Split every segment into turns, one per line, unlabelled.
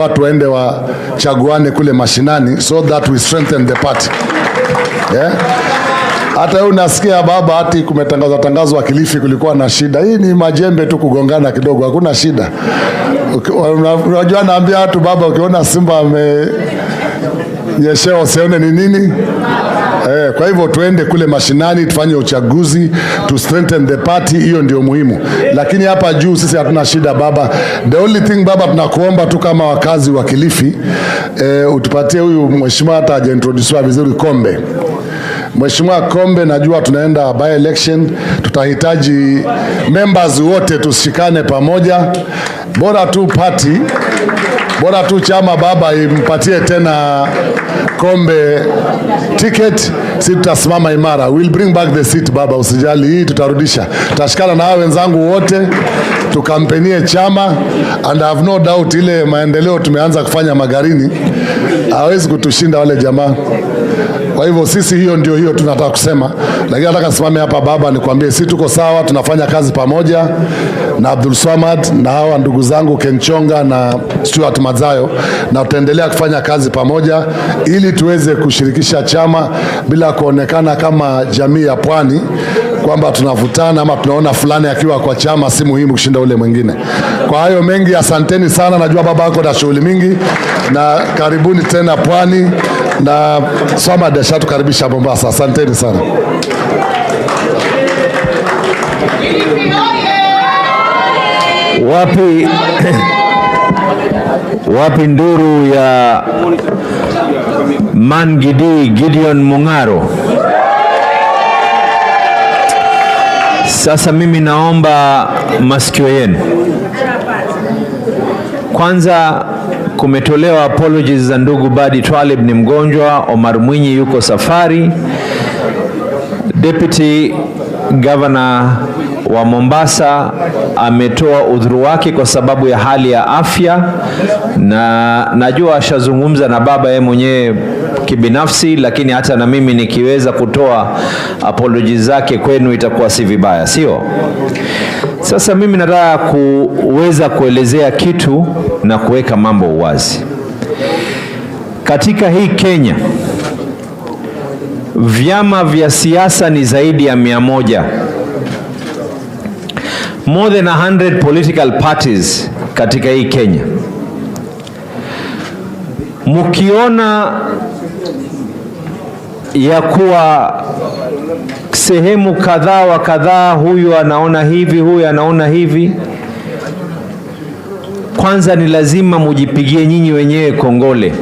watu waende wachaguane kule mashinani so that we strengthen the party. Yeah? Hata wewe unasikia baba hati kumetangazwa Kilifi kulikuwa na shida. Hii ni majembe tu kugongana kidogo, hakuna shida. Unajua naambia watu baba, ukiona simba yesheo usione ni nini? Kwa hivyo tuende kule mashinani tufanye uchaguzi to strengthen the party, hiyo ndio muhimu. Lakini hapa juu sisi hatuna shida baba. The only thing baba tunakuomba tu kama wakazi wa Kilifi, utupatie huyu mheshimiwa hata hajaintroduce vizuri Kombe. Mheshimiwa Kombe, najua tunaenda by election, tutahitaji members wote tushikane pamoja. Bora tu party, bora tu chama baba impatie tena Kombe ticket, si tutasimama imara. We'll bring back the seat baba, usijali, hii tutarudisha. Tutashikana na wenzangu wote tukampenie chama, and I have no doubt ile maendeleo tumeanza kufanya Magarini hawezi kutushinda wale jamaa. Kwa hivyo sisi hiyo tunataka kusema, lakini nataka simame hapa baba nikwambie sisi tuko sawa, tunafanya kazi pamoja na Abdul Swamad na hawa ndugu zangu Kenchonga na Stuart Mazayo, na tutaendelea kufanya kazi pamoja ili tuweze kushirikisha chama bila kuonekana kama jamii ya Pwani kwamba tunavutana ama tunaona fulani akiwa kwa chama si muhimu kushinda ule mwingine. Kwa hayo mengi, asanteni sana, najua baba yako na shughuli mingi, na karibuni tena Pwani, na Swamad ashatukaribisha Mombasa. Asanteni sana.
Wapi nduru ya Mangidi Gideon Mungaro? Sasa mimi naomba masikio yenu. Kwanza, kumetolewa apologies za ndugu Badi Twalib ni mgonjwa, Omar Mwinyi yuko safari. Deputy Governor wa Mombasa ametoa udhuru wake kwa sababu ya hali ya afya, na najua ashazungumza na baba yeye mwenyewe kibinafsi, lakini hata na mimi nikiweza kutoa apologies zake kwenu itakuwa si vibaya, sio? Sasa mimi nataka kuweza kuelezea kitu na kuweka mambo wazi. Katika hii Kenya, vyama vya siasa ni zaidi ya 100. More than 100 political parties katika hii Kenya. Mukiona ya kuwa sehemu kadhaa wa kadhaa, huyu anaona hivi, huyu anaona hivi, kwanza ni lazima mujipigie nyinyi wenyewe kongole,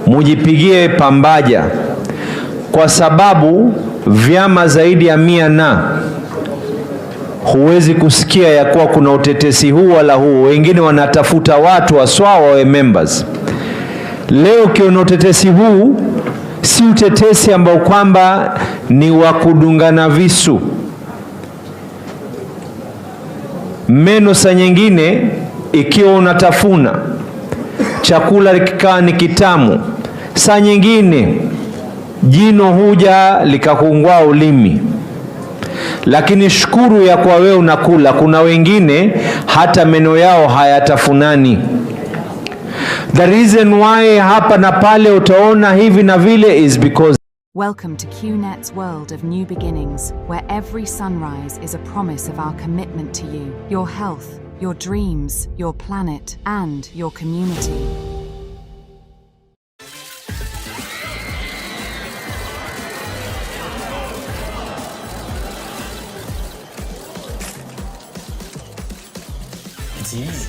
mujipigie pambaja, kwa sababu vyama zaidi ya 100 na huwezi kusikia ya kuwa kuna utetesi huu wala huu. Wengine wanatafuta watu waswa wawe members. Leo kiona utetesi huu si utetesi ambao kwamba ni wa kudungana visu. Meno saa nyingine ikiwa unatafuna chakula kikaa ni kitamu, saa nyingine jino huja likakungua ulimi. Lakini shukuru ya kwa wewe unakula, kuna wengine hata meno yao hayatafunani. The reason why hapa na pale utaona hivi na vile is because
Welcome to QNet's world of new beginnings, where every sunrise is a promise of our commitment to you, your health, your dreams, your planet, and your community.
It's easy.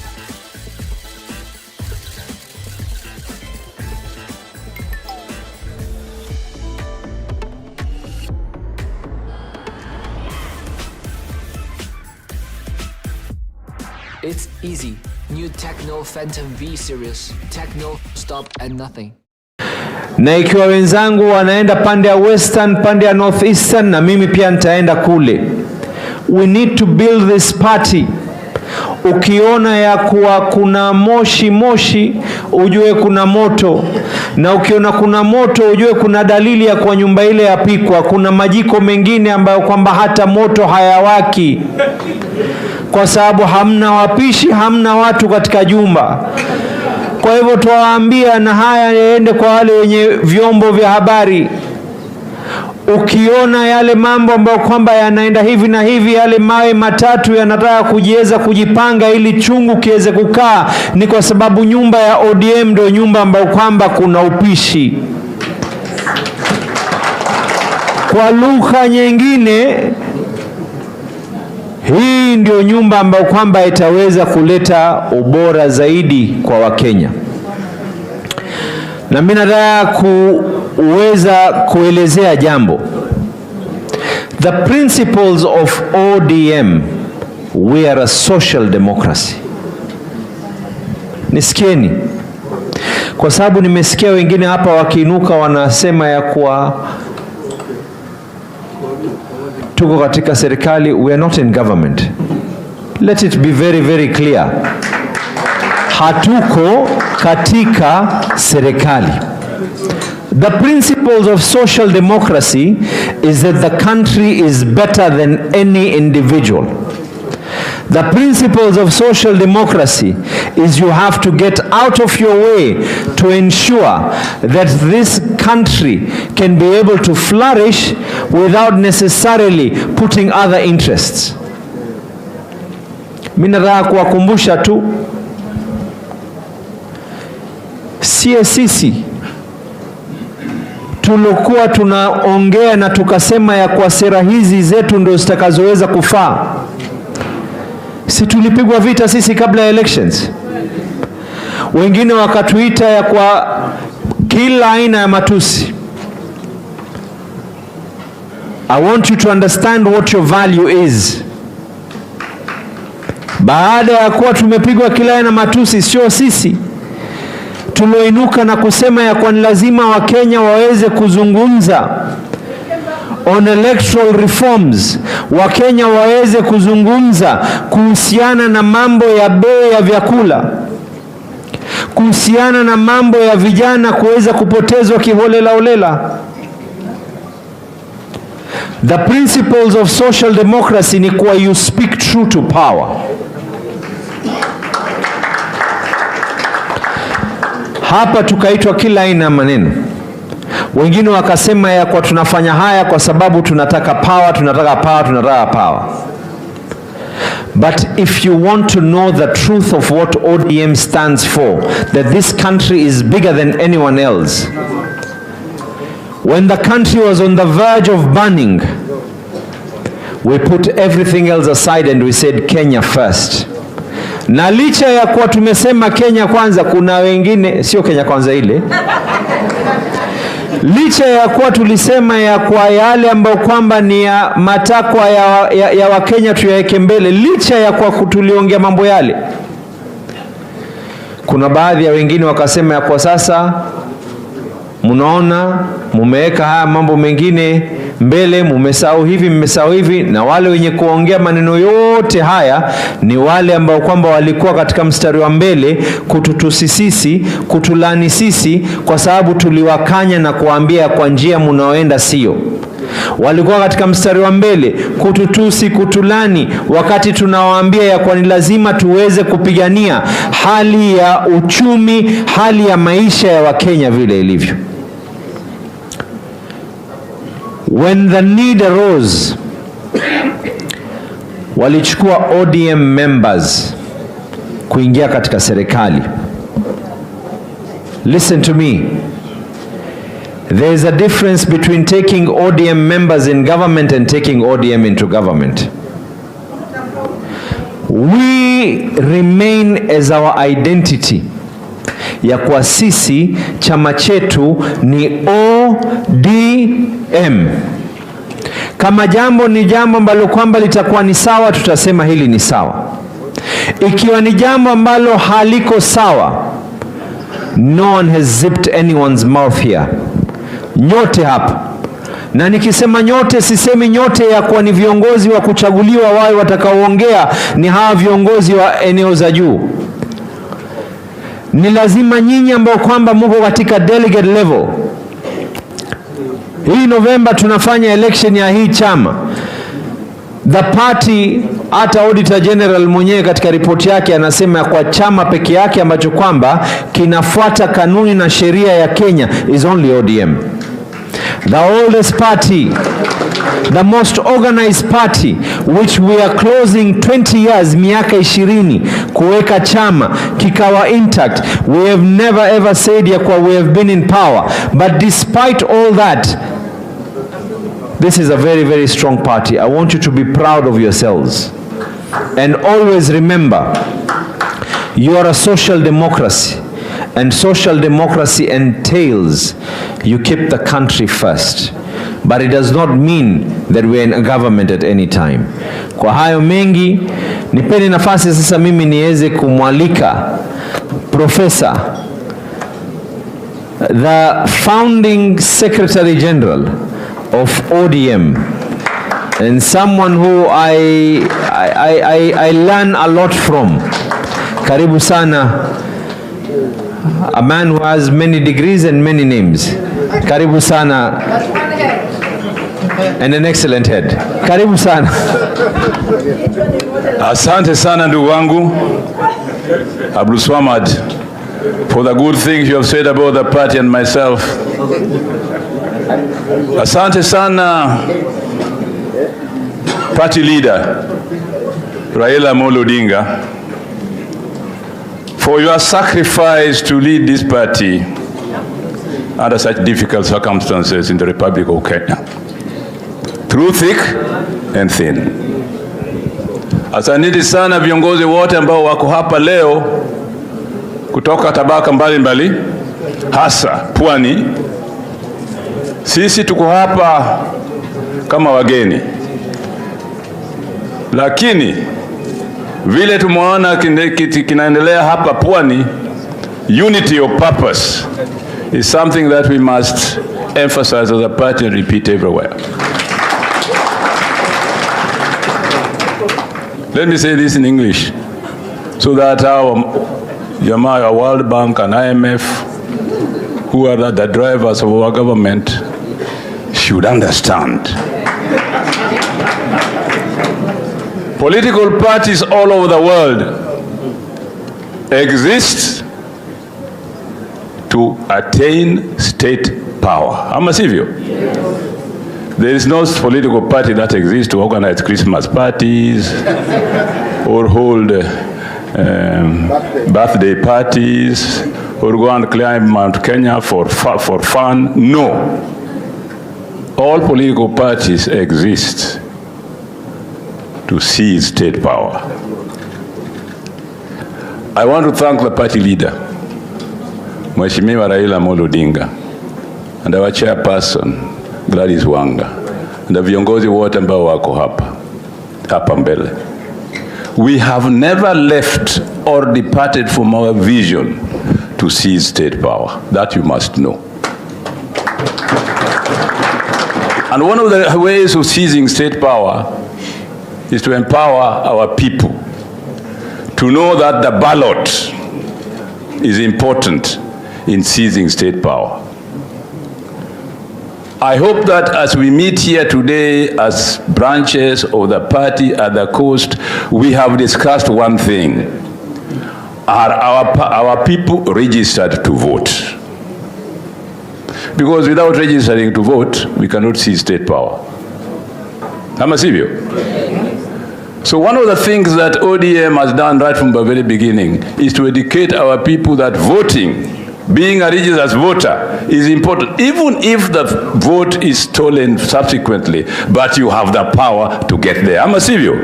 It's easy. New Techno Phantom V series. Techno, stop and nothing.
Na ikiwa wenzangu wanaenda pande ya Western, pande ya Northeastern, na mimi pia nitaenda kule. We need to build this party. Ukiona ya kuwa kuna moshi, ujue kuna moto. Na ukiona kuna moto, ujue kuna dalili ya kwa nyumba ile yapikwa. Kuna majiko mengine ambayo kwamba hata moto hayawaki, kwa sababu hamna wapishi, hamna watu katika jumba. Kwa hivyo tuwaambia, na haya yaende kwa wale wenye vyombo vya habari, ukiona yale mambo ambayo kwamba yanaenda hivi na hivi, yale mawe matatu yanataka kujiweza kujipanga ili chungu kiweze kukaa, ni kwa sababu nyumba ya ODM ndio nyumba ambayo kwamba kuna upishi. Kwa lugha nyingine, hii ndio nyumba ambayo kwamba itaweza kuleta ubora zaidi kwa Wakenya. Na mimi nataka kuweza kuelezea jambo. The principles of ODM, we are a social democracy. Nisikieni, kwa sababu nimesikia wengine hapa wakiinuka wanasema ya kuwa tuko katika serikali. We are not in government. Let it be very, very clear. Hatuko katika serikali. The principles of social democracy is that the country is better than any individual. The principles of social democracy is you have to get out of your way to ensure that this country can be able to flourish without necessarily putting other interests. Mimi nataka kuwakumbusha tu, sisi tulokuwa tunaongea na tukasema ya kwa sera hizi zetu ndio zitakazoweza kufaa. Si tulipigwa vita sisi kabla ya elections? Wengine wakatuita ya kwa kila aina ya matusi. I want you to understand what your value is. Baada ya kuwa tumepigwa kila aina matusi, sio sisi tuloinuka na kusema ya kwa lazima Wakenya waweze kuzungumza on electoral reforms. Wakenya waweze kuzungumza kuhusiana na mambo ya bei ya vyakula, kuhusiana na mambo ya vijana kuweza kupotezwa kiholela holela. The principles of social democracy ni kwa you speak true to power. Hapa tukaitwa kila aina maneno. Wengine wakasema ya kwa tunafanya haya kwa sababu tunataka power, tunataka power, tunataka power. But if you want to know the truth of what ODM stands for, that this country is bigger than anyone else. When the country was on the verge of burning, we put everything else aside and we said Kenya first. Na licha ya kuwa tumesema Kenya kwanza, kuna wengine, sio Kenya kwanza ile. Licha ya kuwa tulisema ya kwa yale ambayo kwamba ni ya matakwa ya Wakenya tuyaweke mbele, licha ya kwa kutuliongea mambo yale, kuna baadhi ya wengine wakasema ya kwa sasa mnaona mumeweka haya mambo mengine mbele, mmesahau hivi, na wale wenye kuongea maneno yote haya ni wale ambao kwamba walikuwa katika mstari wa mbele kututusi sisi, kutulani sisi, kwa sababu tuliwakanya na kuambia kwa njia mnaoenda sio. Walikuwa katika mstari wa mbele kututusi, kutulani, wakati tunawaambia ya kwa ni lazima tuweze kupigania hali ya uchumi, hali ya maisha ya Wakenya vile ilivyo. When the need arose, walichukua ODM members kuingia katika serikali. Listen to me. There is a difference between taking ODM members in government and taking ODM into government. We remain as our identity ya kwa sisi chama chetu ni ODM. Kama jambo ni jambo ambalo kwamba litakuwa ni sawa, tutasema hili ni sawa. Ikiwa ni jambo ambalo haliko sawa, no one has zipped anyone's mouth here. Nyote hapa, na nikisema nyote sisemi nyote ya kuwa ni viongozi wa kuchaguliwa wao watakaoongea, ni hawa viongozi wa eneo za juu. Ni lazima nyinyi ambao kwamba mko katika delegate level. Hii November tunafanya election ya hii chama. The party, hata Auditor General mwenyewe katika ripoti yake anasema kwa chama peke yake ambacho kwamba kinafuata kanuni na sheria ya Kenya is only ODM. The oldest party, the most organized party, which we are closing 20 years, miaka 20 kuweka chama kikawa intact. We have never ever said ya kwa we have been in power, but despite all that, this is a very, very strong party. I want you to be proud of yourselves. And always remember, you are a social democracy. And social democracy entails you keep the country first. But it does not mean that we are in a government at any time. Kwa hayo mengi, nipeni nafasi sasa mimi niweze kumwalika Professor, the founding Secretary General of ODM, and someone who I learn a lot from. Karibu sana, a man who has many degrees and many names. Karibu sana, and an excellent head. Karibu sana.
Asante sana ndugu wangu Abdul Swamad for the good things you have said about the party and myself. Asante sana party leader Raila Amolo Odinga for your sacrifice to lead this party under such difficult circumstances in the Republic of Kenya, through thick and thin. Asante sana viongozi wote ambao wako hapa leo kutoka tabaka mbalimbali, hasa Pwani. Sisi tuko hapa kama wageni, lakini vile tumeona kinaendelea hapa Pwani, unity of purpose is something that we must emphasize as a party and repeat everywhere. Let me say this in English so that our World Bank and IMF, who are the drivers of our government, should understand. Political parties all over the world exist to attain state power. Ama sivyo? There is no political party that exists to organize Christmas parties or hold birthday parties or go and climb Mount Kenya for fun. No. All political parties exist to seize state power. I want to thank the party leader, Mheshimiwa Raila Amolo Odinga, and our chairperson, Gladys Wanga, and the viongozi wote ambao wako hapa mbele. We have never left or departed from our vision to seize state power. That you must know. And one of the ways of seizing state power is to empower our people to know that the ballot is important in seizing state power. I hope that as we meet here today as branches of the party at the coast, we have discussed one thing. Are our people registered to vote? Because without registering to vote, we cannot seize state power. Ama sivyo? So one of the things that ODM has done right from the very beginning is to educate our people that voting, being a registered voter, is important, even if the vote is stolen subsequently, but you have the power to get there. Ama sivyo?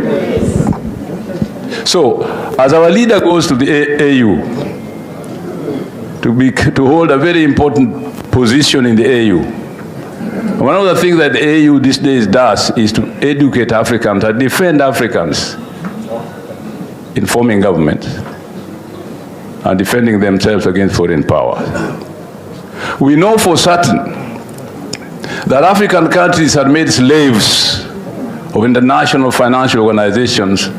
So, as our leader goes to the AU, to hold a very important position in the AU, one of the things that the AU these days does is to educate Africans and defend Africans in forming government and defending themselves against foreign power. We know for certain that African countries are made slaves of international financial organizations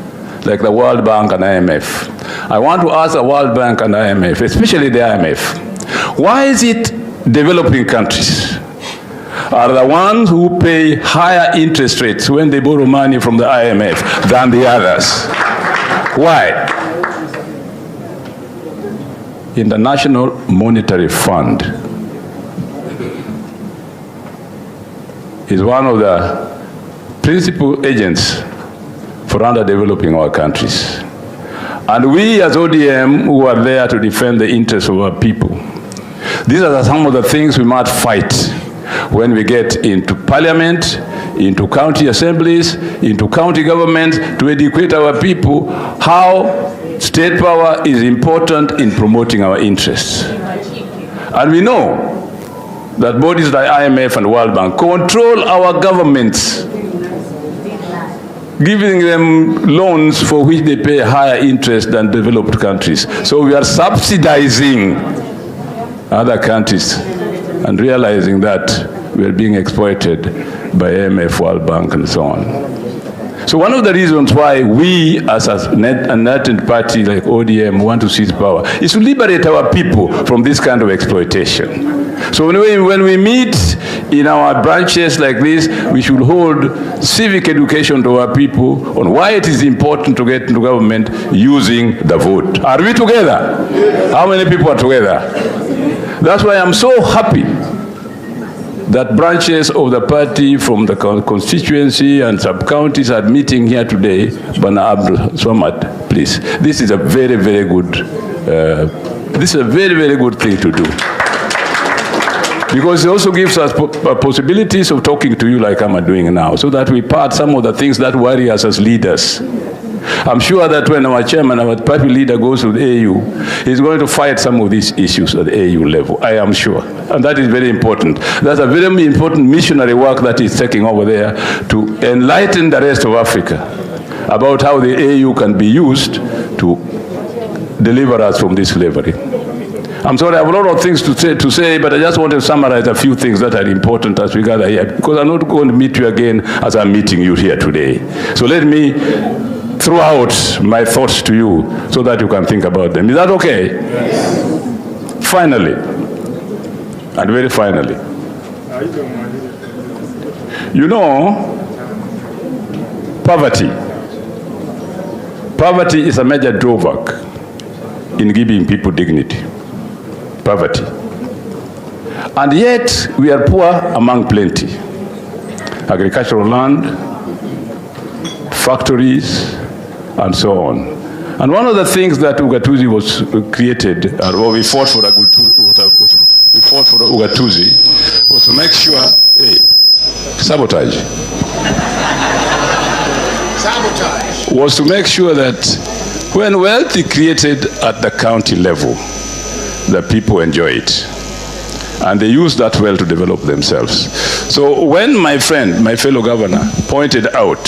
like the World Bank and IMF. I want to ask the World Bank and IMF, especially the IMF, why is it developing countries are the ones who pay higher interest rates when they borrow money from the IMF than the others. Why? International Monetary Fund is one of the principal agents for underdeveloping our countries. And we as ODM who are there to defend the interests of our people, these are some of the things we must fight when we get into parliament, into county assemblies, into county governments, to educate our people how state power is important in promoting our interests. And we know that bodies like IMF and World Bank control our governments, giving them loans for which they pay higher interest than developed countries. So we are subsidizing other countries and realizing that we are being exploited by IMF, World Bank, and so on. So one of the reasons why we as a national party like ODM want to seize power is to liberate our people from this kind of exploitation. So when we meet in our branches like this, we should hold civic education to our people on why it is important to get into government using the vote. Are we together? How many people are together? That's why I'm so happy that branches of the party from the constituency and sub-counties are meeting here today. Bana Abdul Somad, please. This is a very, very good, thing to do. Because it also gives us possibilities of talking to you like I'm doing now, so that we part some of the things that worry us as leaders. I'm sure that when our chairman, our party leader goes to the AU, he's going to fight some of these issues at the AU level. I am sure. And that is very important. That's a very important missionary work that is taking over there to enlighten the rest of Africa about how the AU can be used to deliver us from this slavery. I'm sorry, I have a lot of things to say, but I just want to summarize a few things that are important as we gather here, because I'm not going to meet you again as I'm meeting you here today. So let me throw out my thoughts to you so that you can think about them. Is that okay? Yes. Finally, and very finally, you know, poverty is a major drawback in giving people dignity. Poverty. And yet, we are poor among plenty. Agricultural land, factories, and so on. And one of the things that Ugatuzi was created, or we fought for Ugatuzi, was to make sure, sabotage. Was to make sure that when wealth is created at the county level, the people enjoy it. And they use that wealth to develop themselves. So when my friend, my fellow governor, pointed out,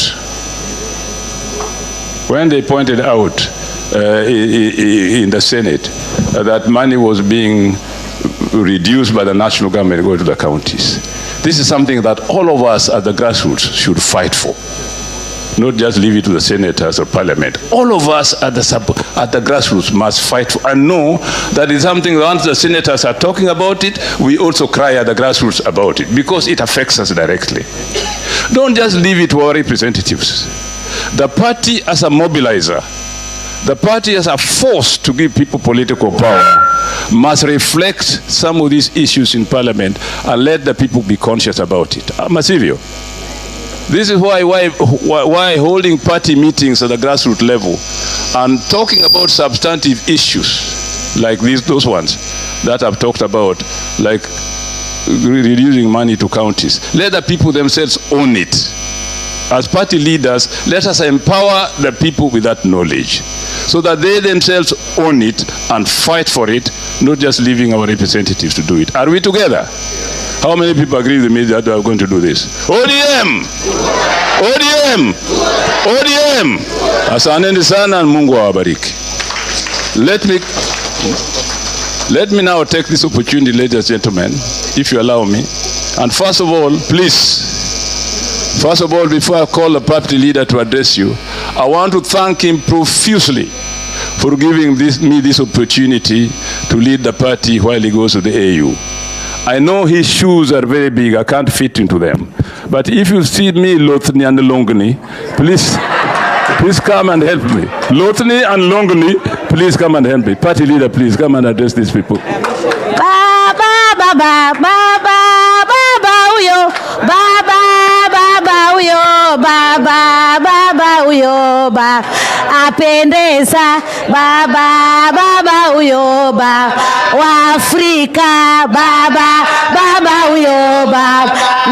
when they pointed out in the Senate that money was being reduced by the national government to go to the counties, this is something that all of us at the grassroots should fight for. Not just leave it to the senators or parliament. All of us at the grassroots must fight for, and know that it's something once the senators are talking about it, we also cry at the grassroots about it, because it affects us directly. Don't just leave it to our representatives. The party as a mobilizer, the party as a force to give people political power, must reflect some of these issues in parliament and let the people be conscious about it. Masivio. This is why holding party meetings at the grassroots level and talking about substantive issues like those ones that I've talked about, like reducing money to counties. Let the people themselves own it. As party leaders, let us empower the people with that knowledge so that they themselves own it and fight for it, not just leaving our representatives to do it. Are we together? How many people agree with me that we are going to do this? ODM! ODM! ODM! Asanteni sana na Mungu awabariki. Let me now take this opportunity, ladies and gentlemen, if you allow me. And first of all, before I call the party leader to address you, I want to thank him profusely for giving me this opportunity to lead the party while he goes to the AU. I know his shoes are very big. I can't fit into them. But if you see me, Lothni and Longni, please come and help me. Lothni and Longni, please come and help me. Party leader, please come and address these people.
Baba uyo apendeza baba uyo wa Afrika baba uyo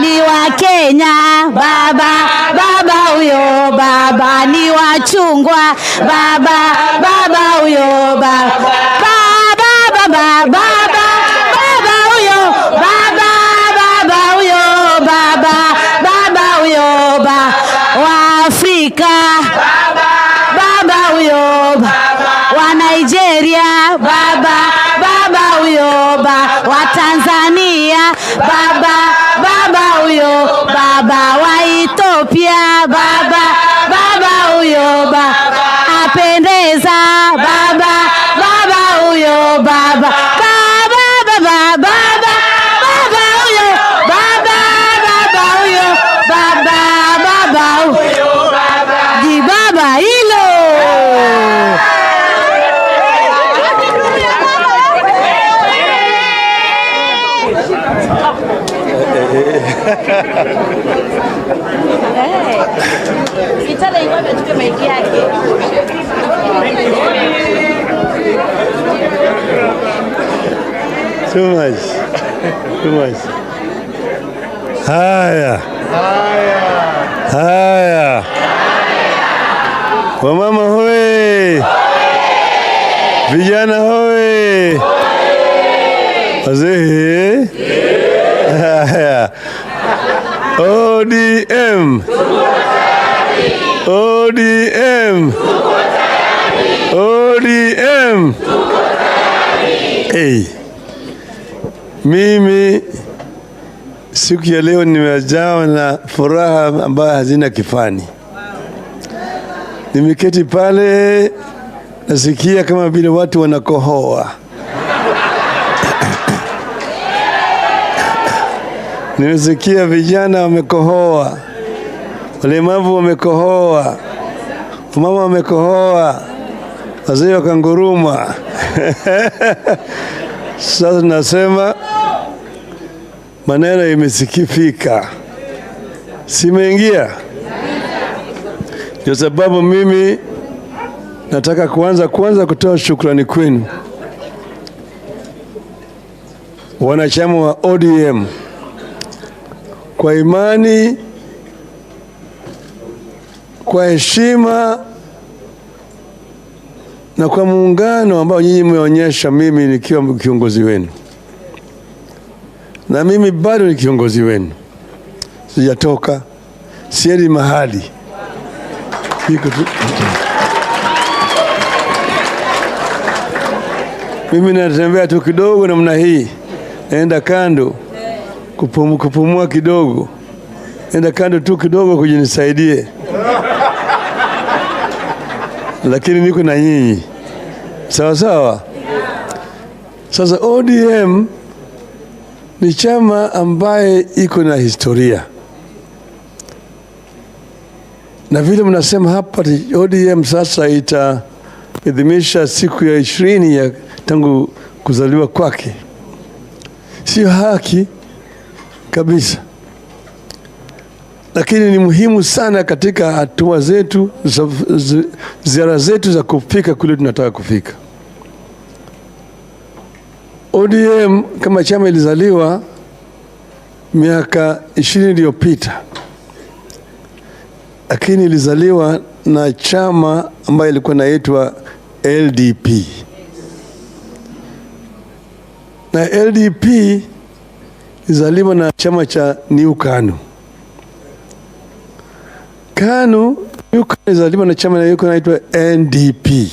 ni wa Kenya baba uyo ni wa chungwa baba uyo baba wa Afrika baba uyo wa Nigeria baba uyo wa Tanzania baba uyo wa Ethiopia baba uyo apendeza baba uyo baba
Too much. Haya. Wamama hoe. Vijana hoe. Wazee. Haya. ODM. Hey. Mimi siku ya leo nimejawa na furaha ambayo hazina kifani. Nimeketi pale nasikia kama vile watu wanakohoa. Nimesikia vijana wamekohoa, walemavu wamekohoa, mama wamekohoa, wazee wakanguruma. Sasa nasema maneno imesikifika, simeingia. Ndio sababu mimi nataka kwanza kutoa shukrani kwenu wanachama wa ODM kwa imani, kwa heshima na kwa muungano ambao nyinyi mmeonyesha mimi nikiwa kiongozi wenu. Na mimi bado ni kiongozi wenu. Sijatoka, siendi mahali. Mimi natembea tu kidogo namna hii. Naenda kando kupumua kidogo. Naenda kando tu kidogo kujinisaidie. Lakini niko na nyinyi. Sawa sawa. Sasa ODM ni chama ambaye iko na historia. Na vile mnasema hapa ODM sasa itaadhimisha siku ya 20 ya tangu kuzaliwa kwake. Sio haki kabisa. Lakini ni muhimu sana katika hatua zetu, ziara zetu za kufika kule tunataka kufika. ODM kama chama ilizaliwa miaka 20 iliyopita. Lakini ilizaliwa na chama ambayo ilikuwa inaitwa LDP. Na LDP ilizaliwa na chama cha New KANU. New KANU ilizaliwa na chama inaitwa NDP.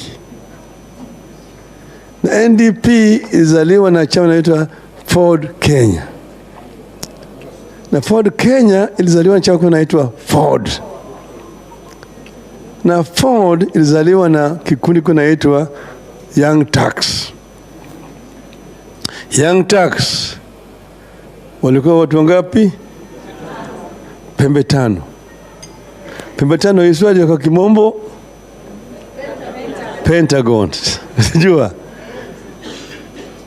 Na NDP ilizaliwa na chama inaitwa Ford Kenya. Na Ford Kenya ilizaliwa na chama inaitwa Ford. Na Ford ilizaliwa na kikundi kinaitwa Young Turks. Young Turks walikuwa watu wangapi? Pembe tano. Pembe tano iswaje kwa kimombo? Pentagon. Sijua.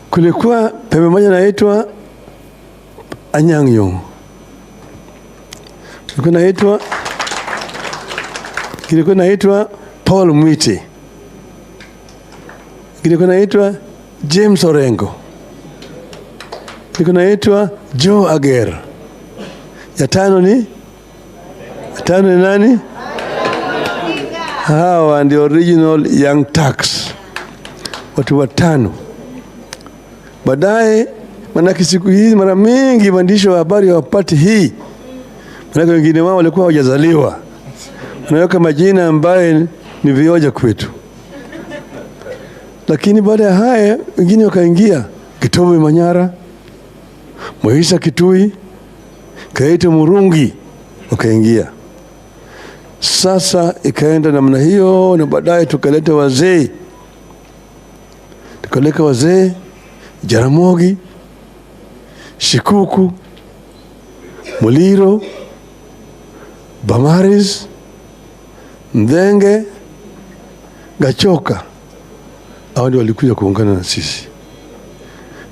Kulikuwa pembe moja inaitwa Anyang' Nyong'o. Kilikuwa naitwa Paul Mwite. Kilikuwa naitwa James Orengo. Kilikuwa naitwa Joe Ager. Ya tano ni nani? Hawa ndio original Young Turks. Watu watano. Baadaye, manake siku hizi mara mingi waandishi wa habari hawapati hii. Manake wengine wao walikuwa hawajazaliwa. Wanaweka majina ambaye ni vioja kwetu. Lakini baada ya haya wengine wakaingia. Kitobo Manyara, Moisa Kitui, Kaito Murungi wakaingia. Sasa ikaenda namna hiyo, na baadaye tukaleta wazee. Jaramogi, Shikuku, Muliro, Bamaris, Mdenge, Gachoka. Hao ndio walikuja kuungana na sisi.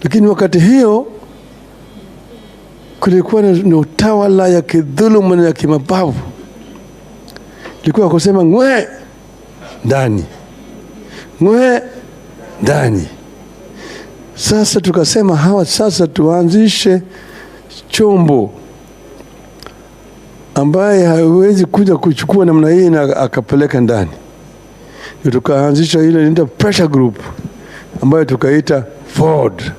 Lakini wakati hiyo kulikuwa na utawala ya kidhulumu na ya kimabavu. Ilikuwa kusema ngwe ndani. Sasa tukasema hawa sasa tuanzishe chombo ambaye hawezi kuja kuchukua namna hii na akapeleka ndani. Tukaanzisha ile inaitwa pressure group ambayo tukaita FORD,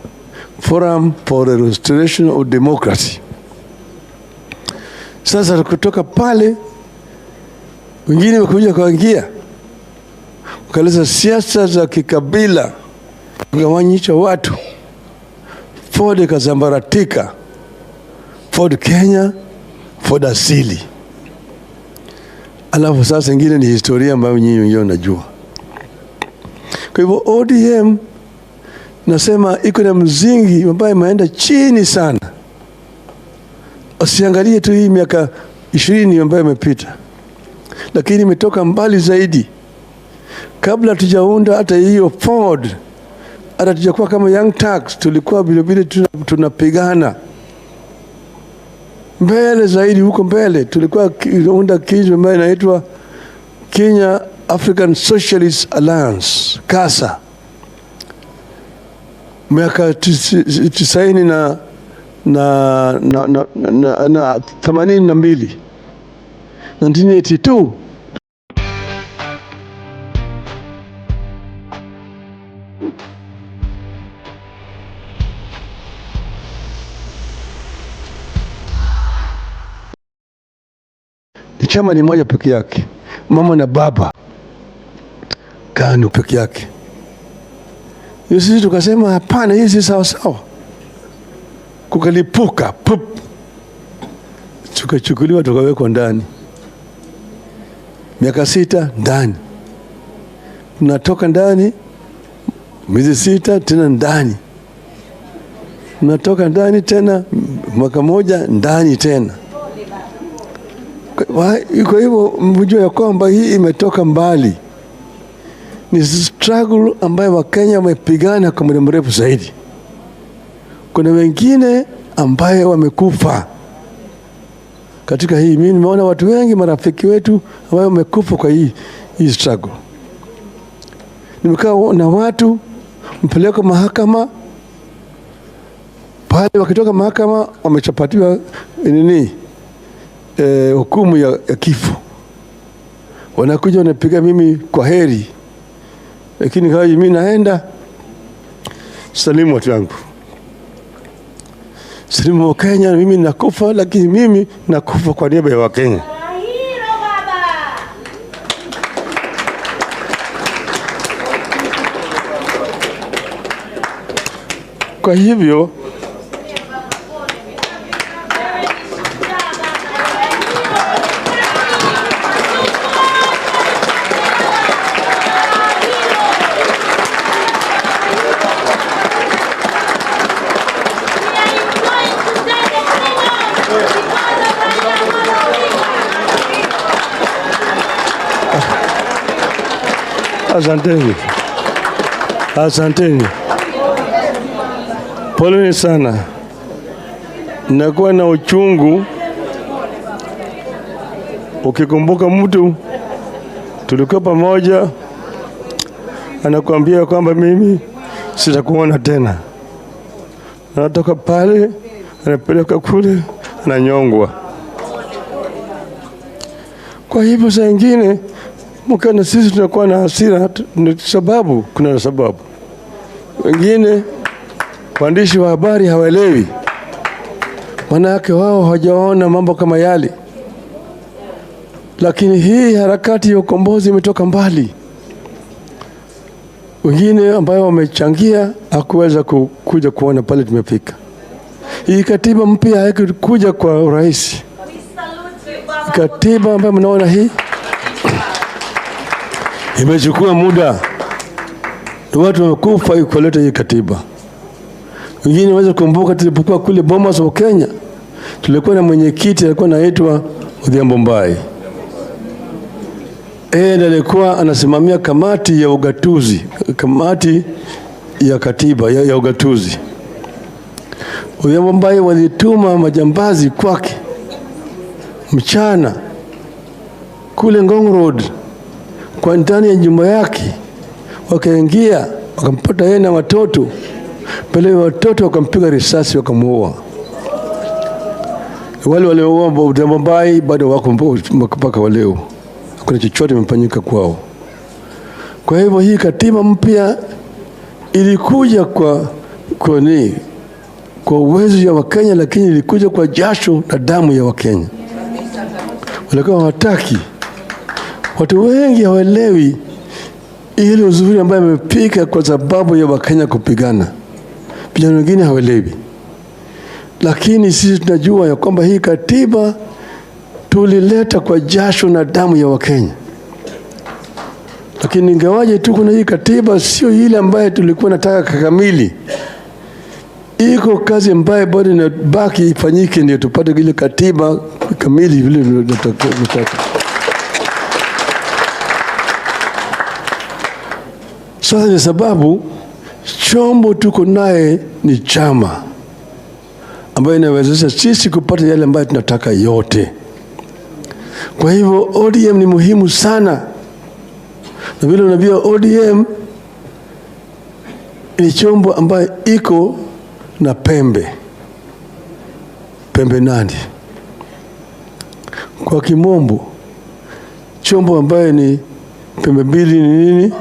Forum for the Restoration of Democracy. Sasa kutoka pale wengine wakaja kuingia, wakaleta siasa za kikabila, kugawanyisha watu. FORD ikazambaratika, FORD Kenya, FORD asili. Alafu sasa ingine ni historia ambayo nyinyi wenyewe mnajua. Kwa hivyo ODM nasema iko na mzingi ambayo imeenda chini sana. Usiangalie tu hii miaka 20 ambayo imepita, lakini imetoka mbali zaidi. Kabla tujaunda hata hiyo FORD, hata tujakuwa kama Young Turks, tulikuwa vile tunapigana mbele zaidi. Huko mbele tulikuwa tunaunda kitu ambayo inaitwa Kenya African Socialist Alliance, KASA. Miaka 90 na 82, 1982. Chama ni moja peke yake, mama na baba KANU peke yake. Sisi tukasema hapana, hii si sawa sawa. Kukalipuka pup, tukachukuliwa tukawekwa ndani. Miaka 6 ndani, tunatoka ndani miezi 6 tena ndani, tunatoka ndani tena mwaka moja ndani tena. Kwa hivyo mjue ya kwamba hii imetoka mbali. Ni struggle ambayo Wakenya wamepigana kwa muda mrefu zaidi. Kuna wengine ambayo wamekufa katika hii. Mimi nimeona watu wengi, marafiki wetu ambao wamekufa kwa hii struggle. Nimekaa na watu mpeleka mahakama, pale wakitoka mahakama wamechapatiwa hukumu ya kifo. Wanakuja wanapiga mimi kwa heri, lakini kwa mimi naenda salimu watu wangu, salimu wa Kenya, mimi nakufa, lakini mimi nakufa kwa niaba ya Wakenya. Kwa hivyo Asanteni. Asanteni. Poleni sana. Nakuwa na uchungu ukikumbuka mtu tulikuwa pamoja anakuambia kwamba mimi sitakuona tena. Anatoka pale anapeleka kule ananyongwa. Kwa hivyo saa nyingine mkana sisi tunakuwa na hasira sababu kuna sababu. Wengine waandishi wa habari hawaelewi. Manake wao hawajaona mambo kama yale. Lakini hii harakati ya ukombozi imetoka mbali. Wengine ambao wamechangia hakuweza kuja kuona pale tumefika. Hii katiba mpya haikuja kwa urahisi. Katiba ambayo mnaona hii imechukua muda. Watu wamekufa kuleta hii katiba. Wengine wanaweza kumbuka tulipokuwa kule Bomas wa Kenya. Tulikuwa na mwenyekiti alikuwa anaitwa ODM Delegates. Ndiye alikuwa anasimamia kamati ya ugatuzi, kamati ya katiba ya ugatuzi. ODM Delegates walituma majambazi kwake mchana kule Ngong Road kwa ndani ya nyumba yake. Wakaingia wakampata yeye na watoto. Pale watoto wakampiga risasi wakamuua. Wale walioua ODM Delegates bado wako mpaka leo. Kuna chochote kimefanyika kwao. Kwa hivyo hii katiba mpya ilikuja kwa uwezo ya Wakenya, lakini ilikuja kwa jasho na damu ya Wakenya. Walikuwa hawataki. Watu wengi hawaelewi ile uzuri ambayo imepika kwa sababu ya Wakenya kupigana. Vijana wengine hawaelewi. Lakini sisi tunajua ya kwamba hii katiba tulileta kwa jasho na damu ya Wakenya. Lakini ingawaje tu kuna hii katiba sio ile ambayo tulikuwa nataka kamili. Iko kazi ambayo bado inabaki ifanyike ndio tupate ile katiba kamili vile tunataka. Sasa ni sababu chombo tuko naye ni chama ambayo inawezesha sisi kupata yale ambayo tunataka yote. Kwa hivyo ODM ni muhimu sana. Na vile unajua ODM ni chombo ambayo iko na pembe 8. Kwa kimombo chombo ambayo ni pembe 2 ni nini?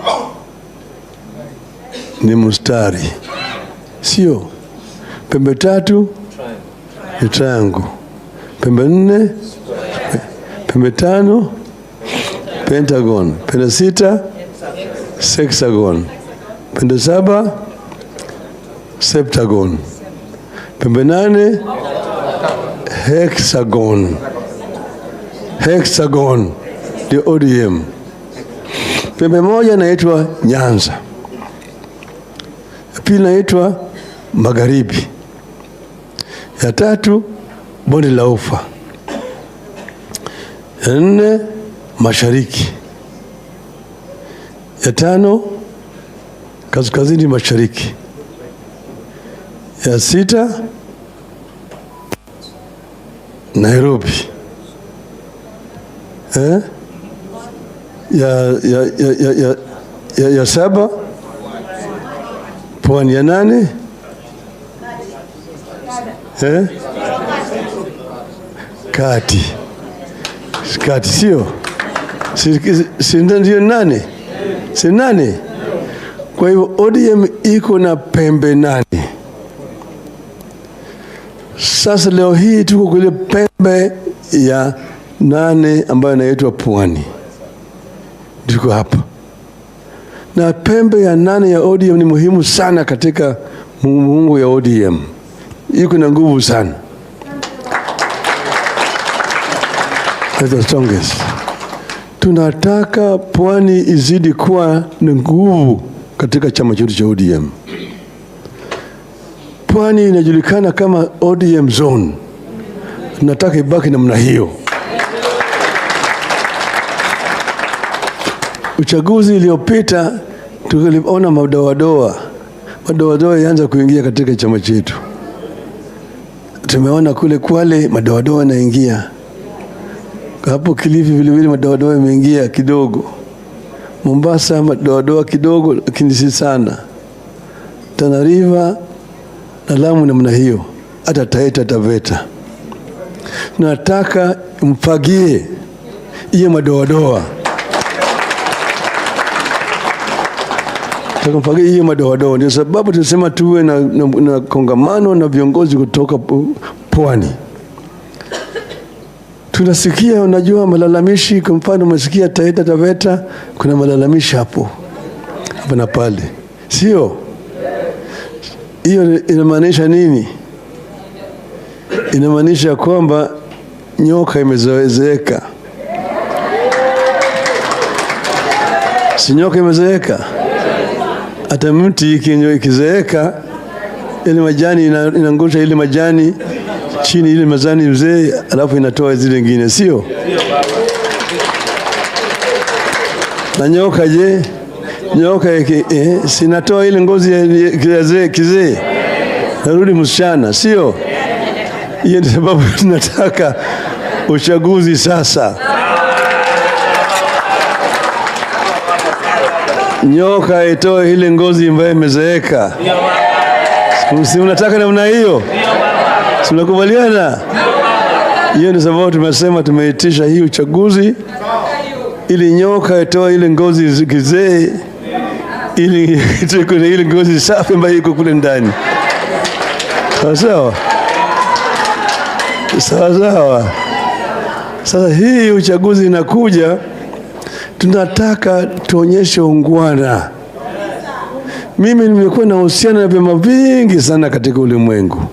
Ni mstari. Sio. Pembe 3 ni triangle. Pembe 4 pembe 5 pentagon. Pembe 6 hexagon. Pembe 7 septagon. Pembe 8 hexagon. Hexagon ndio ODM. Pembe 1 inaitwa Nyanza. Pili inaitwa Magharibi. Ya 3 Bonde la Ufa. Ya 4 Mashariki. Ya 5 Kaskazini Mashariki. Ya 6 Nairobi. Ya 7 Pwani. Ya 8 Kati. Sio? Si ndio 8? Si 8? Kwa hivyo ODM iko na pembe 8. Sasa leo hii tuko kule pembe ya 8 ambayo inaitwa Pwani. Tuko hapa. Na pembe ya 8 ya ODM ni muhimu sana katika muungo ya ODM. Iko na nguvu sana. That's the strongest. Tunataka Pwani izidi kuwa na nguvu katika chama chetu cha ODM. Pwani inajulikana kama ODM zone. Tunataka ibaki namna hiyo. Uchaguzi iliyopita tuliona madoadoa yaanza kuingia katika chama chetu. Tumeona kule Kwale madoadoa yanaingia. Hapo Kilifi vile vile madoadoa yameingia kidogo. Mombasa madoadoa kidogo lakini si sana. Tana River na Lamu namna hiyo. Hata Taita Taveta. Nataka mfagie hiyo madoadoa. Tukamfagia hiyo madoadoa. Ndio sababu tunasema tuwe na kongamano na viongozi kutoka pwani. Tunasikia, unajua malalamishi, kwa mfano umesikia Taita Taveta kuna malalamishi hapo na pale. Sio? Hiyo inamaanisha nini? Inamaanisha kwamba nyoka imezoezeka. Si nyoka imezoezeka? Hata mti ikizeeka ile majani inangusha ile majani chini, ile majani mzee, alafu inatoa zile nyingine, sio? Na nyoka je? Nyoka sinatoa ile ngozi ya kizee narudi msichana, sio? Hiyo ndio sababu tunataka uchaguzi sasa. Nyoka itoe ile ngozi ambayo imezeeka. Si unataka namna hiyo? Si unakubaliana? Hiyo ndio sababu tumesema tumeitisha hii uchaguzi ili nyoka itoe ile ngozi kizee, ili itoe ile ngozi safi ambayo iko kule ndani. Sawa? Sawa. Sasa hii uchaguzi inakuja, tunataka tuonyeshe ungwana. Mimi nimekuwa na uhusiano na vyama vingi sana katika ulimwengu.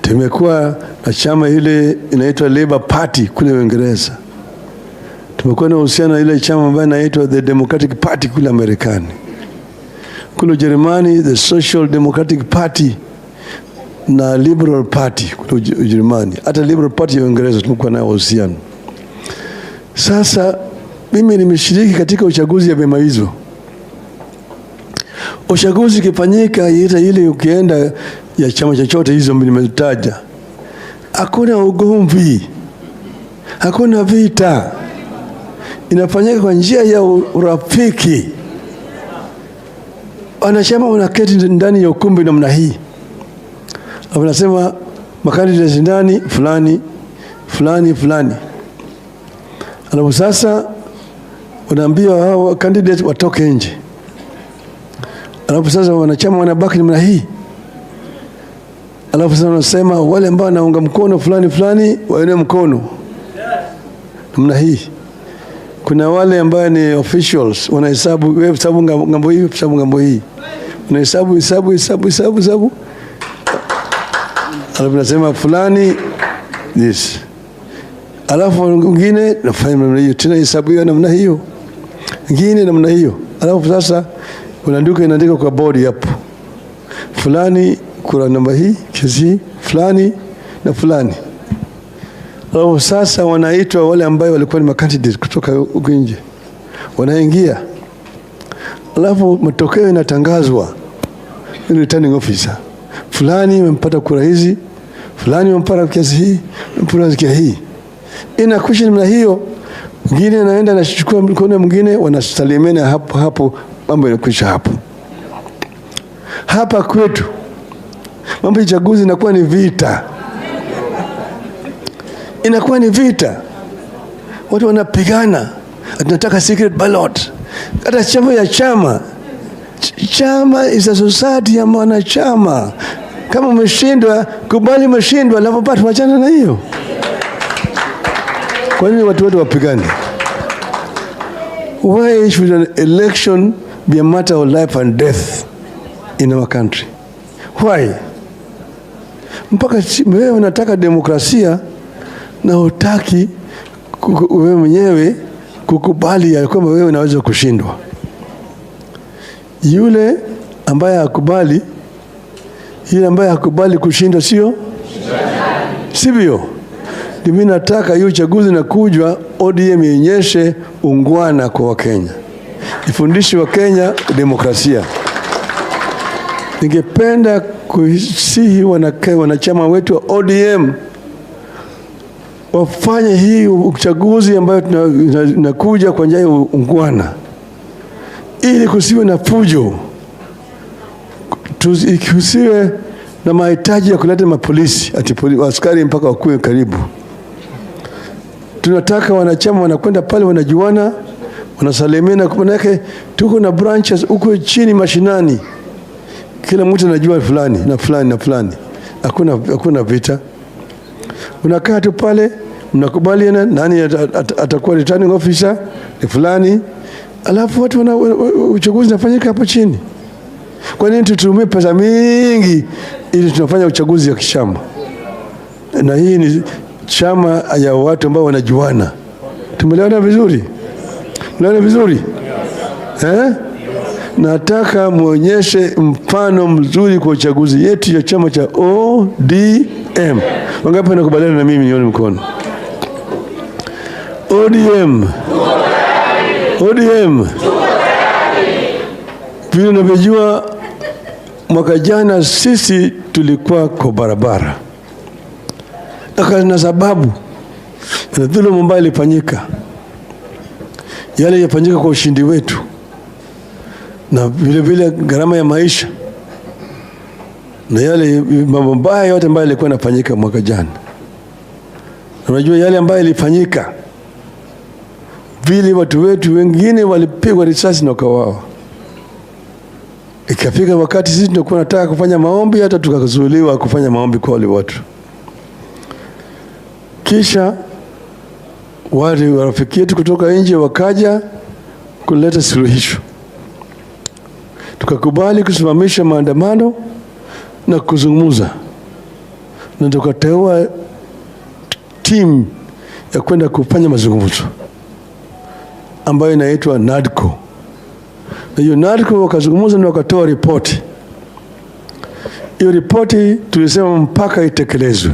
Tumekuwa na chama ile inaitwa Labour Party kule Uingereza. Tumekuwa na uhusiano na ile chama ambayo inaitwa the Democratic Party kule Marekani. Kule Ujerumani the Social Democratic Party na Liberal Party kule Ujerumani. Hata Liberal Party ya Uingereza tumekuwa na uhusiano. Sasa mimi nimeshiriki katika uchaguzi ya vyama hizo. Uchaguzi kifanyika ile ukienda ya chama chochote hizo nimetaja, hakuna ugomvi, hakuna vita. Inafanyika kwa njia ya urafiki. Wanachama wanaketi ndani ya ukumbi namna hii. Wanasema makandidates ndani fulani. Alafu sasa wanaambia hao candidates watoke nje. Alafu sasa wanachama wanabaki namna hii. Alafu sasa wanasema wale ambao wanaunga mkono fulani waone mkono namna hii. Kuna wale ambao ni officials wanahesabu, wewe hesabu ngambo hii, hesabu ngambo hii. Wanahesabu. Alafu nasema fulani this. Alafu mwingine nafanya namna hiyo, tena hesabu hiyo namna hiyo. Mwingine namna hiyo. Alafu sasa unaandika inaandika kwa board hapo. Fulani kuna namba hii, kiasi fulani na fulani. Alafu sasa wanaitwa wale ambao walikuwa ni makandidates kutoka huko nje. Wanaingia. Alafu matokeo yanatangazwa. Ni returning officer. Fulani amempata kura hizi, fulani amempata kiasi hii, amempata kiasi hii. Inakushi namna hiyo. Mwingine anaenda anachukua mkono mwingine, wanasalimiana hapo mambo yanakwisha hapo. Hapa kwetu mambo ya uchaguzi inakuwa ni vita. Inakuwa ni vita. Watu wanapigana. Tunataka secret ballot. Hata chama is a society ya wanachama. Kama umeshindwa, kubali umeshindwa, alafu pata wachana na hiyo. Kwa nini watu wapigane? Why should an election be a matter of life and death in our country? Why? Mpaka wewe unataka demokrasia na hutaki wewe mwenyewe kukubali ya kwamba wewe unaweza kushindwa. Yule ambaye hakubali kushindwa sivyo? Mimi nataka hiyo uchaguzi na kujwa ODM ionyeshe ungwana kwa Wakenya, ifundishe Wakenya demokrasia. Ningependa kusihi wanachama wetu wa ODM wafanye hii uchaguzi ambayo tunakuja kwa njia ya ungwana, ili kusiwe na fujo, kusiwe na mahitaji ya kuleta mapolisi askari mpaka wakuwe karibu. Tunataka wanachama wanakwenda pale, wanajuana, wanasalimiana. Kwa yake tuko na branches huko chini mashinani, kila mtu anajua fulani na fulani na fulani, hakuna vita. Unakaa tu pale, mnakubaliana nani atakuwa returning officer ni fulani, alafu watu uchaguzi unafanyika hapo chini. Kwa nini tutumie pesa mingi ili tunafanya uchaguzi ya kishamba? Na hii ni chama ya watu ambao wanajuana. Tumeelewana vizuri? Tumeelewana vizuri? Nataka muonyeshe mfano mzuri kwa uchaguzi yetu ya chama cha ODM. Wangapi wanakubaliana na mimi? Nione mkono. ODM. ODM. Vile unavyojua, mwaka jana sisi tulikuwa kwa barabara. Na sababu na dhuluma ambayo ilifanyika, yale yafanyika kwa ushindi wetu, na vile vile gharama ya maisha na yale mambo mbaya yote ambayo yalikuwa yanafanyika mwaka jana. Na unajua yale ambayo ilifanyika, vile watu wetu wengine walipigwa risasi na wakawawa. Ikafika wakati sisi tulikuwa tunataka kufanya maombi, hata tukazuiliwa kufanya maombi kwa wale watu. Kisha wale warafiki wetu kutoka nje wakaja kuleta suluhisho. Tukakubali kusimamisha maandamano na kuzungumza, na tukateua timu ya kwenda kufanya mazungumzo ambayo inaitwa NADCO. Na hiyo NADCO wakazungumza na wakatoa ripoti. Hiyo ripoti tulisema mpaka itekelezwe.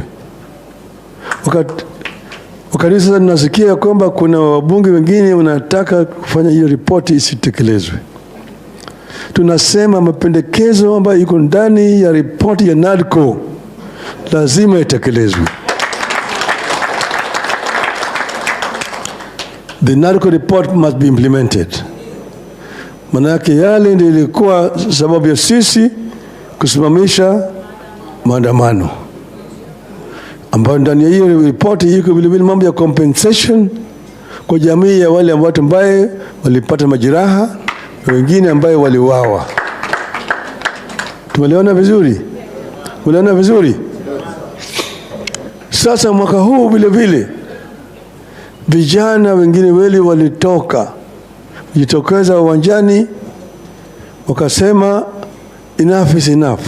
Wakati sasa nasikia kwamba kuna wabunge wengine wanataka kufanya hiyo ripoti isitekelezwe. Tunasema mapendekezo ambayo iko ndani ya ripoti ya NADCO lazima itekelezwe. The NADCO report must be implemented. Manake yale ndio ilikuwa sababu ya sisi kusimamisha maandamano, ambayo ndani ya hiyo ripoti iko vile vile mambo ya compensation kwa jamii ya wale watu ambao walipata majeraha na wengine ambao waliuawa. Tumeelewana vizuri? Tumeelewana vizuri? Sasa mwaka huu vile vile vijana wengine wale walitokeza uwanjani wakasema enough is enough.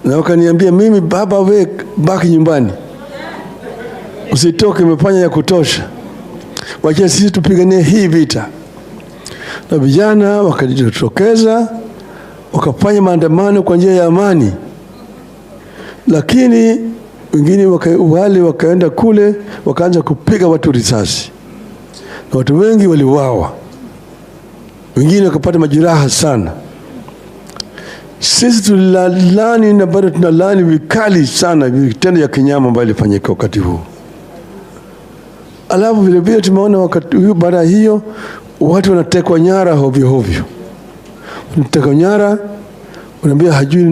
Na wakaniambia mimi, baba, we baki nyumbani, usitoke, umefanya ya kutosha, wacha sisi tupiganie hii vita. Na vijana wakajitokeza wakafanya maandamano kwa njia ya amani, lakini wengine wale wakaenda kule wakaanza kupiga watu risasi, na watu wengi waliuawa, wengine wakapata majeraha sana. Sisi tulalani na bado tunalani vikali sana vitendo ya kinyama ambayo ilifanyika wakati huu. Alafu vile vile tumeona wakati huu, baada hiyo watu wanatekwa nyara hovyo hovyo. Wanatekwa nyara, unaambia hajui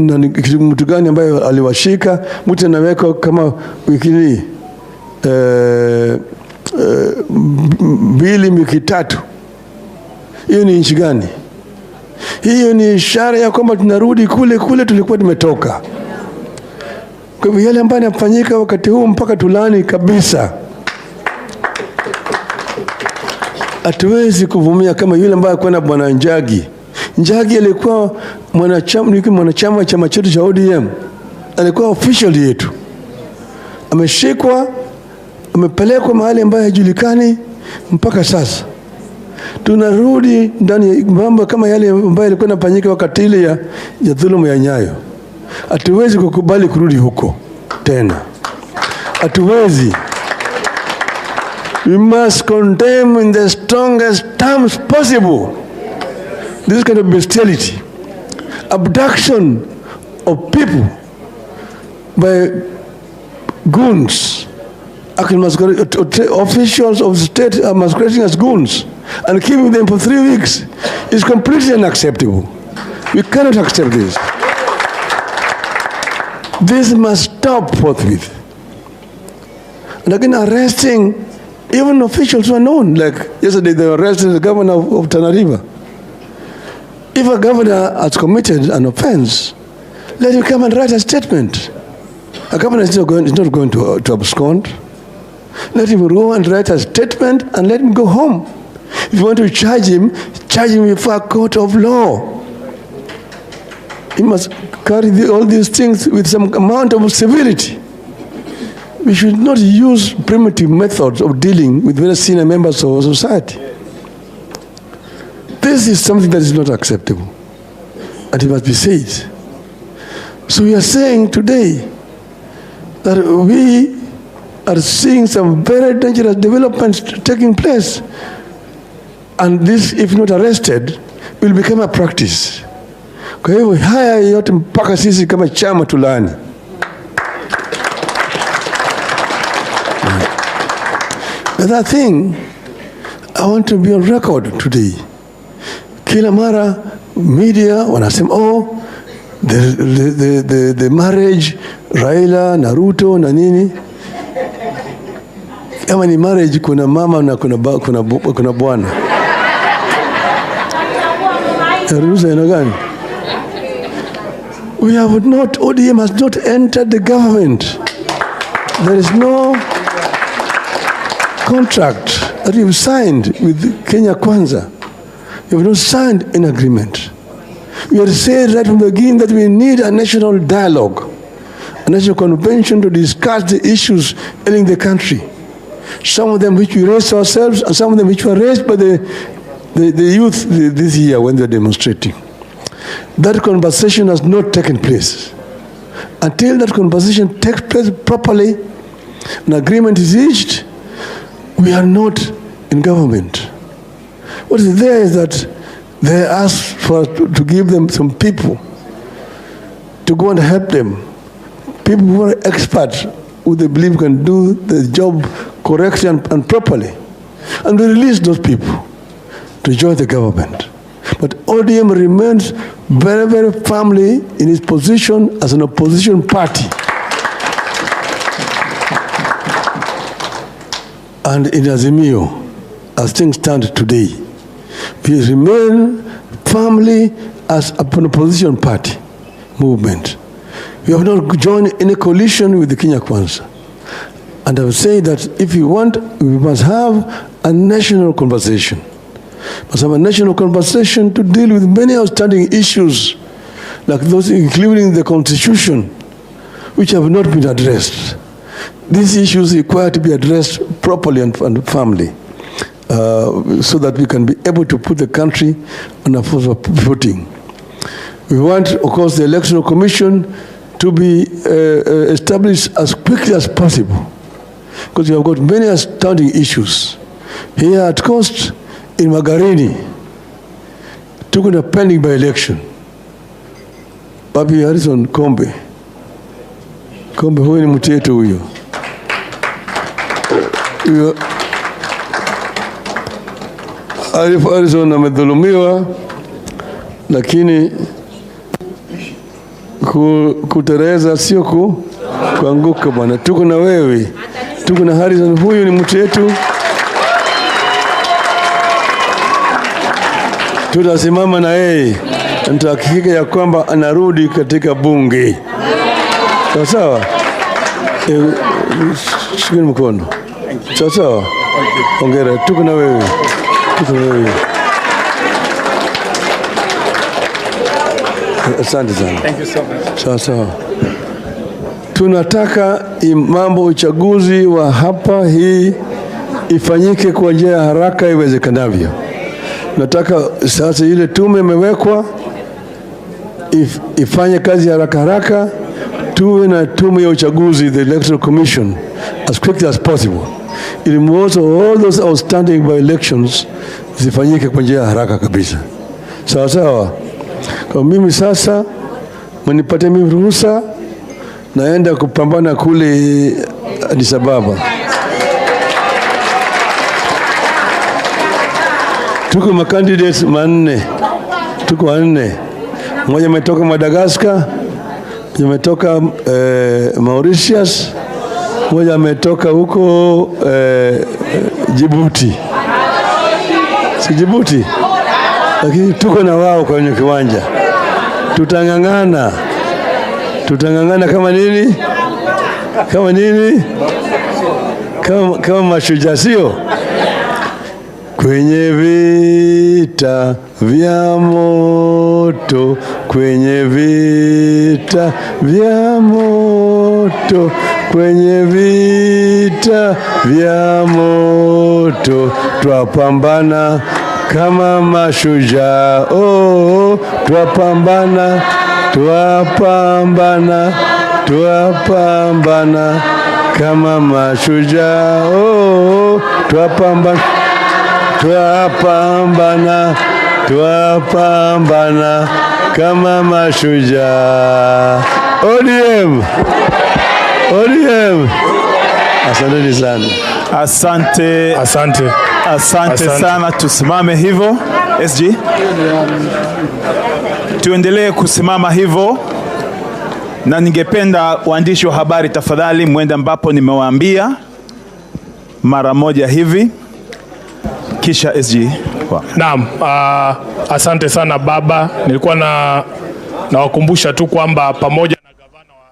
mtu gani ambaye aliwashika, mtu anaweka kama wiki 2 wiki 3. Hiyo ni nchi gani? Hiyo ni ishara ya kwamba tunarudi kule tulikuwa tumetoka. Kwa hivyo yale ambayo yanafanyika wakati huu mpaka tulani kabisa. Hatuwezi kuvumia kama yule ambaye kwenda bwana Njagi. Njagi alikuwa mwanachama wa chama chetu cha ODM. Alikuwa official yetu. Ameshikwa, amepelekwa mahali ambayo hajulikani mpaka sasa. Tunarudi ndani ya mambo kama yale ambayo yalikuwa yanafanyika wakati ile ya dhuluma ya Nyayo. Hatuwezi kukubali kurudi huko tena. Hatuwezi. We must condemn in the strongest terms possible this kind of bestiality, abduction of people by goons, officials of the state are masquerading as goons and keeping them for 3 weeks is completely unacceptable. We cannot accept this. This must stop forthwith. And again, arresting even officials who are known, like yesterday they arrested the governor of Tana River. If a governor has committed an offense, let him come and write a statement. A governor is not going to abscond. Let him go and write a statement and let him go home. If you want to charge him before a court of law. He must carry all these things with some amount of severity. We should not use primitive methods of dealing with very senior members of our society. This is something that is not acceptable, and it must be said. So we are saying today that we are seeing some very dangerous developments taking place, and this, if not arrested, will become a practice. Kwa hivyo haya yote mpaka sisi kama chama tulani. Another thing, I want to be on record today. Kila mara media wanasema the marriage Raila na Ruto na nini. Kama ni marriage kuna mama na kuna bwana. Ruhusa ina gani? We have not, ODM has not entered the government. There is no contract that we've signed with Kenya Kwanza. We have not signed an agreement. We have said right from the beginning that we need a national dialogue, a national convention to discuss the issues ailing the country. Some of them which we raised ourselves, and some of them which were raised by the youth this year when they were demonstrating. That conversation has not taken place. Until that conversation takes place properly, an agreement is reached, we are not in government. What is there is that they asked for to give them some people to go and help them. People who are experts, who they believe can do the job correctly and properly. And we release those people to join the government. But ODM remains very, very firmly in its position as an opposition party. And in Azimio, as things stand today, we remain firmly as an opposition party movement. We have not joined any coalition with the Kenya Kwanza. And I would say that if we want, we must have a national conversation. We must have a national conversation to deal with many outstanding issues, like those including the Constitution, which have not been addressed. These issues require to be addressed properly and firmly, so that we can be able to put the country on a footing. We want, of course, the Electoral Commission to be established as quickly as possible, because we have got many outstanding issues. Here at Coast, in Magarini, took a pending by-election. Papi Harrison Kombe, huyu ni mtu yetu huyo. Harrison amedhulumiwa, lakini kutereza sio kuanguka bwana. Tuko na wewe, tuko na Harrison, huyu ni mtu yetu. Tutasimama na yeye, tutahakikisha ya kwamba anarudi katika bunge. Sawa sawa? Shikeni mkono. Sawa sawa? Hongera, tuko na wewe. Tuko na wewe. Asante sana.
Thank you so much.
Sawa sawa. Tunataka mambo uchaguzi wa hapa hii ifanyike kwa njia ya haraka iwezekanavyo. Nataka sasa ile tume imewekwa ifanye kazi haraka haraka. Tuwe na tume ya uchaguzi, the Electoral Commission, as quickly as possible, ili also all those outstanding by elections zifanyike kwa njia haraka kabisa. Sawa sawa. Kwa mimi sasa mnipatie mimi ruhusa naenda kupambana kule Addis Ababa. Tuko makandidates manne. Tuko wanne. Mmoja ametoka Madagascar, mmoja ametoka Mauritius, mmoja ametoka huko Djibouti. Si Djibouti. Lakini tuko na wao kwenye kiwanja. Tutangangana kama nini? Kama nini? Kama mashujaa sio? Kwenye vita vya moto, kwenye vita vya moto, kwenye vita vya moto, twapambana kama mashujaa. Oh, twapambana kama mashujaa. Oh, twapambana kama mashujaa. ODM. Asante sana.
Asante sana. Tusimame hivyo. SG, tuendelee kusimama hivyo, na ningependa waandishi wa habari tafadhali mwende ambapo nimewaambia mara moja hivi, kisha SG.
Naam, asante sana baba. Nilikuwa nawakumbusha tu kwamba pamoja na gavana wa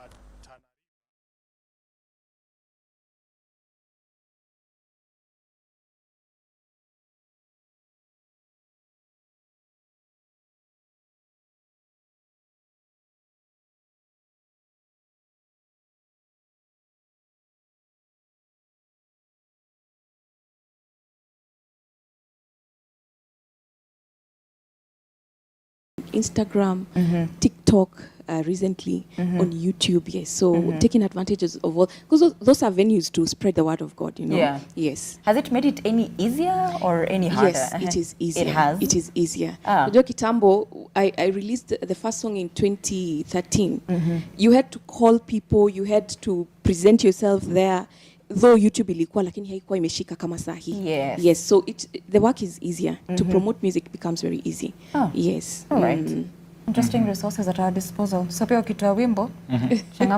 Instagram, TikTok, recently on YouTube. Yes, so taking advantages of all, because those are venues to spread the word of God, you know.
Yeah.
Yes.
Has it made it any easier or any harder?
Yes, it is easier.
It has?
It is easier.
Unajua
kitambo, I released the first song in 2013. You had to call people, you had to present yourself there. Though YouTube ilikuwa, lakini haikuwa imeshika kama sahi.
Yes.
Yes, so the work is easier. To promote music becomes very easy.
Oh.
Yes.
All right. Interesting resources at our disposal. So pia ukitoa wimbo,